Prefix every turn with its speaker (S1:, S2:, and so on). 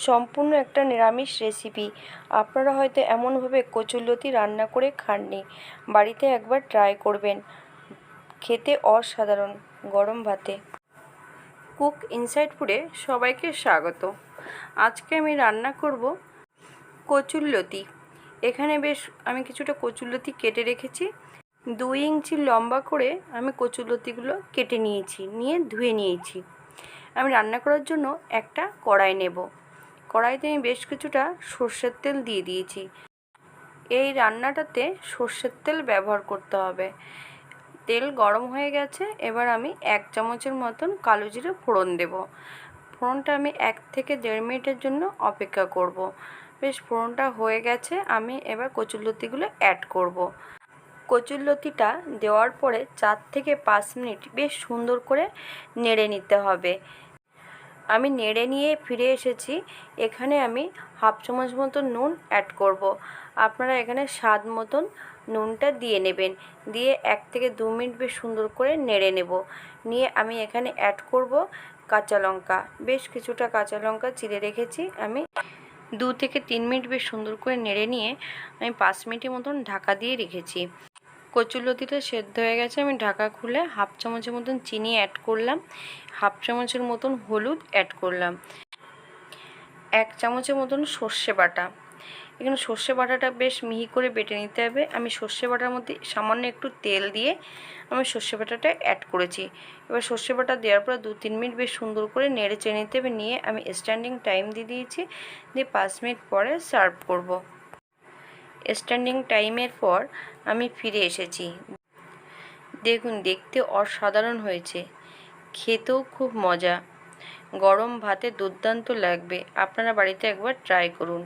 S1: সম্পূর্ণ একটা নিরামিষ রেসিপি। আপনারা হয়তো এমনভাবে কচুরলতি রান্না করে খাননি, বাড়িতে একবার ট্রাই করবেন, খেতে অসাধারণ গরম ভাতে। কুক ইনসাইড ফুডে সবাইকে স্বাগত। আজকে আমি রান্না করব কচুরলতি। এখানে বেশ আমি কিছুটা কচুরলতি কেটে রেখেছি। 2 ইঞ্চি লম্বা করে আমি কচুরলতিগুলো কেটে নিয়েছি, নিয়ে ধুয়ে নিয়েছি। আমি রান্না করার জন্য একটা কড়াই নেব। কড়াইতে আমি বেশ কিছুটা সর্ষের তেল দিয়ে দিয়েছি। এই রান্নাটাতে সর্ষের তেল ব্যবহার করতে হবে। তেল গরম হয়ে গেছে, এবার আমি 1 চামচের মতন কালো জিরে ফোড়ন দেব। ফোড়নটা আমি 1 থেকে 1.5 মিনিটের জন্য অপেক্ষা করব। বেশ ফোড়নটা হয়ে গেছে, আমি এবার কচুরলতিগুলো অ্যাড করব। কচুরলতিটা দেওয়ার পরে 4 থেকে 5 মিনিট বেশ সুন্দর করে নেড়ে নিতে হবে। আমি নেড়ে নিয়ে ফিরে এসেছি। এখানে আমি 1/2 চামচ মতন নুন অ্যাড করব। আপনারা এখানে স্বাদ মতন নুনটা দিয়ে নেবেন। দিয়ে 1 থেকে 2 মিনিট বেশ সুন্দর করে নেড়ে নেব। নিয়ে আমি এখানে অ্যাড করব কাঁচা লঙ্কা। বেশ কিছুটা কাঁচা লঙ্কা চিড়ে রেখেছি। আমি 2 থেকে 3 মিনিট বেশ সুন্দর করে নেড়ে নিয়ে আমি 5 মিনিটের মতন ঢাকা দিয়ে রেখেছি। কচুরলতিটা সেদ্ধ হয়ে গেছে, আমি ঢাকা খুলে 1/2 চামচের মতন চিনি অ্যাড করলাম, 1/2 চামচের মতন হলুদ অ্যাড করলাম, 1 চামচের মতন সর্ষে বাটা। এখানে সর্ষে বাটাটা বেশ মিহি করে বেটে নিতে হবে। আমি সর্ষে বাটার মধ্যে সামান্য একটু তেল দিয়ে আমি সর্ষে বাটাটা অ্যাড করেছি। এবার সর্ষে বাটা দেওয়ার পর 2-3 মিনিট বেশ সুন্দর করে নেড়ে চেড়ে নিতে হবে। নিয়ে আমি স্ট্যান্ডিং টাইম দিয়ে দিয়েছি, দিয়ে 5 মিনিট পরে সার্ভ করব। স্ট্যান্ডিং টাইমের পর আমি ফিরে এসেছি। দেখুন, দেখতে অসাধারণ হয়েছে, খেতেও খুব মজা, গরম ভাতে দুর্দান্ত লাগবে। আপনারা বাড়িতে একবার ট্রাই করুন।